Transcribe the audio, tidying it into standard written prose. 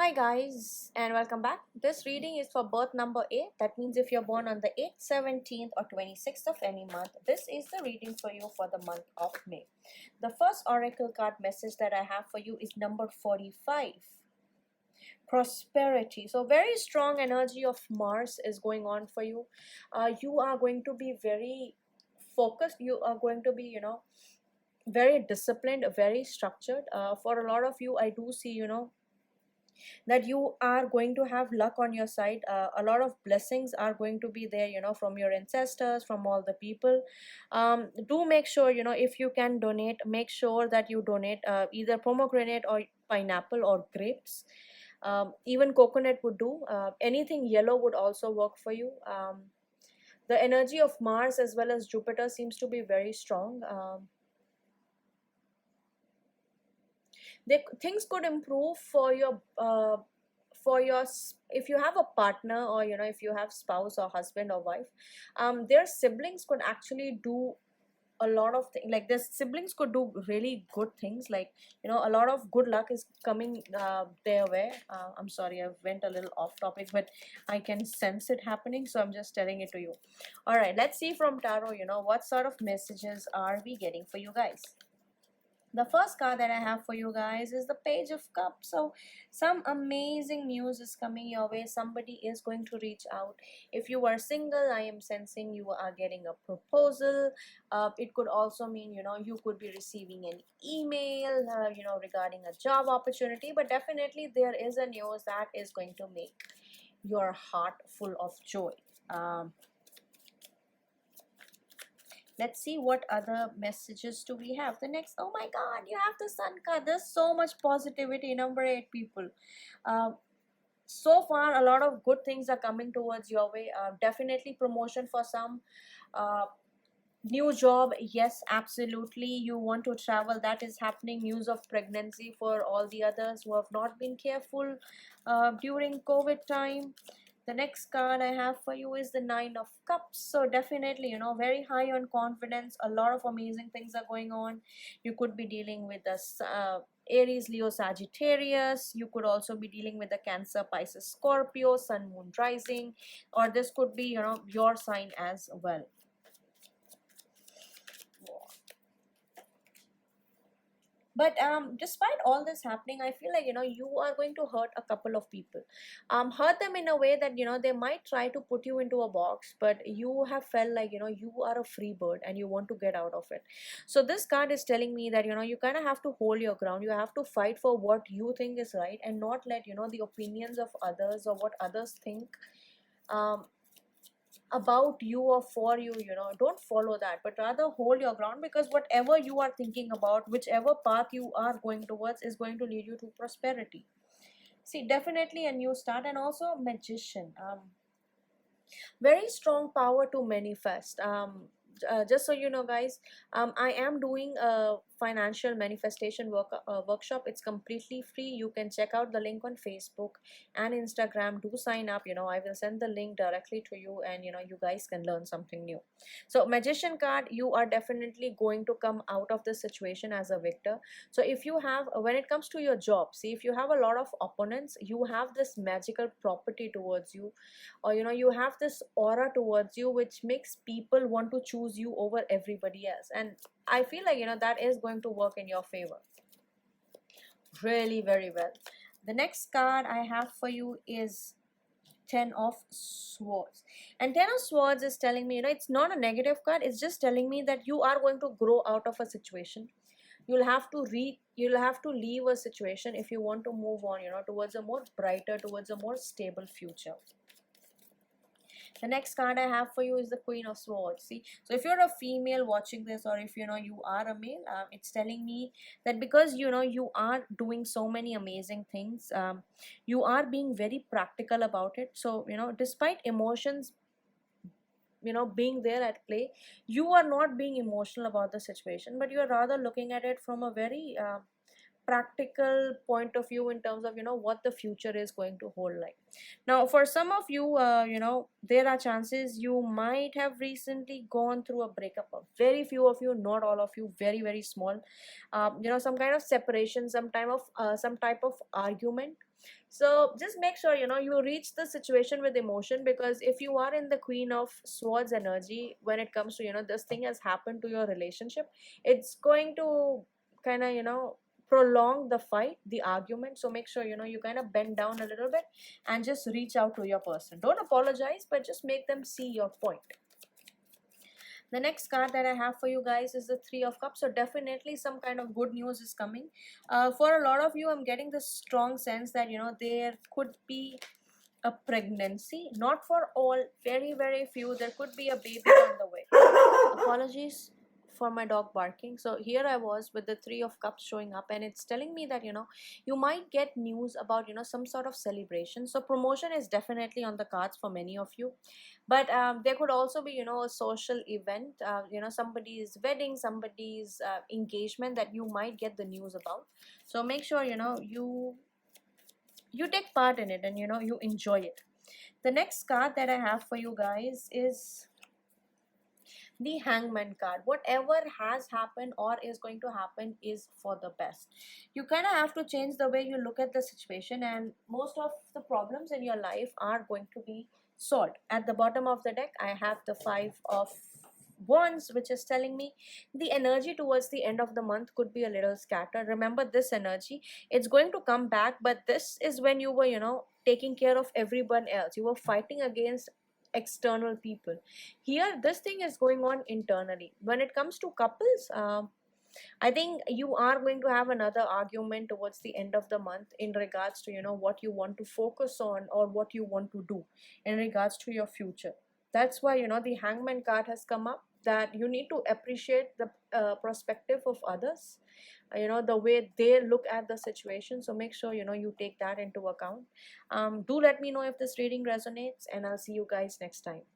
Hi guys and welcome back. This reading is for birth number 8. That means if you're born on the 8th, 17th or 26th of any month, this is the reading for you for the month of May. The first oracle card message that I have for you is number 45. Prosperity. So very strong energy of Mars is going on for you. You are going to be very focused. You are going to be, very disciplined, very structured. For a lot of you, I do see, that you are going to have luck on your side. A lot of blessings are going to be there, from your ancestors, from all the people. Do make sure, if you can donate, make sure that you donate either pomegranate or pineapple or grapes. Even coconut would do. Anything yellow would also work for you. The energy of Mars as well as Jupiter seems to be very strong. Things could improve if you have a partner, or if you have spouse or husband or wife. Their siblings could actually do a lot of things. Like, their siblings could do really good things, like, a lot of good luck is coming their way. I'm sorry, I went a little off topic, but I can sense it happening, so I'm just telling it to you. All right, let's see from tarot, what sort of messages are we getting for you guys. The first card that I have for you guys is the Page of Cups. So some amazing news is coming your way. Somebody is going to reach out. If you are single, I am sensing you are getting a proposal. It could also mean, you could be receiving an email, regarding a job opportunity. But definitely there is a news that is going to make your heart full of joy. Let's see what other messages do we have. The next, oh my god, you have the Sun card. There's so much positivity. Number 8, people. So far a lot of good things are coming towards your way. Definitely promotion for some. New job, yes, absolutely. You want to travel, that is happening. News of pregnancy for all the others who have not been careful during COVID time. The next card I have for you is the Nine of Cups. So definitely, very high on confidence. A lot of amazing things are going on. You could be dealing with the Aries, Leo, Sagittarius. You could also be dealing with the Cancer, Pisces, Scorpio, Sun, Moon, Rising, or this could be, your sign as well. But despite all this happening, I feel like, you are going to hurt a couple of people. Hurt them in a way that, they might try to put you into a box, but you have felt like, you are a free bird and you want to get out of it. So this card is telling me that, you kind of have to hold your ground. You have to fight for what you think is right, and not let, the opinions of others or what others think um, about you or for you. Don't follow that, but rather hold your ground, because whatever you are thinking about, whichever path you are going towards, is going to lead you to prosperity. See, definitely a new start. And also Magician. Very strong power to manifest. Just so you know, guys, I am doing a financial manifestation workshop. It's completely free. You can check out the link on Facebook and Instagram. Do sign up. I will send the link directly to you, and you guys can learn something new. So Magician card, you are definitely going to come out of this situation as a victor. So if you have, when it comes to your job, see, if you have a lot of opponents, you have this magical property towards you, or you have this aura towards you, which makes people want to choose you over everybody else. And I feel like, that is going to work in your favor really very well. The next card I have for you is Ten of Swords. And Ten of Swords is telling me, it's not a negative card. It's just telling me that you are going to grow out of a situation. You'll have to leave a situation if you want to move on, towards a more brighter, towards a more stable future. The next card I have for you is the Queen of Swords. See, so if you're a female watching this, or if you are a male, it's telling me that because you are doing so many amazing things, you are being very practical about it. So despite emotions being there at play, you are not being emotional about the situation, but you are rather looking at it from a very practical point of view in terms of what the future is going to hold like. Now for some of you, there are chances you might have recently gone through a breakup. A very few of you, not all of you, very very small. Some kind of separation, some type of argument. So just make sure you reach the situation with emotion, because if you are in the Queen of Swords energy when it comes to this thing has happened to your relationship, it's going to kind of prolong the fight, the argument. So make sure you kind of bend down a little bit and just reach out to your person. Don't apologize, but just make them see your point. The next card that I have for you guys is the Three of Cups. So definitely some kind of good news is coming. For a lot of you, I'm getting this strong sense that there could be a pregnancy. Not for all, very very few. There could be a baby on the way. Apologies for my dog barking. So here I was with the Three of Cups showing up, and it's telling me that you might get news about some sort of celebration. So promotion is definitely on the cards for many of you, but there could also be a social event, somebody's wedding, somebody's engagement that you might get the news about. So make sure you take part in it, and you enjoy it. The next card that I have for you guys is the Hangman card. Whatever has happened or is going to happen is for the best. You kind of have to change the way you look at the situation, and most of the problems in your life are going to be solved. At the bottom of the deck, I have the Five of Wands, which is telling me the energy towards the end of the month could be a little scattered. Remember, this energy, it's going to come back, but this is when you were taking care of everyone else. You were fighting against external people. Here this thing is going on internally. When it comes to couples, I think you are going to have another argument towards the end of the month in regards to what you want to focus on or what you want to do in regards to your future. That's why the Hangman card has come up, that you need to appreciate the perspective of others, the way they look at the situation. So make sure you take that into account. Do let me know if this reading resonates, and I'll see you guys next time.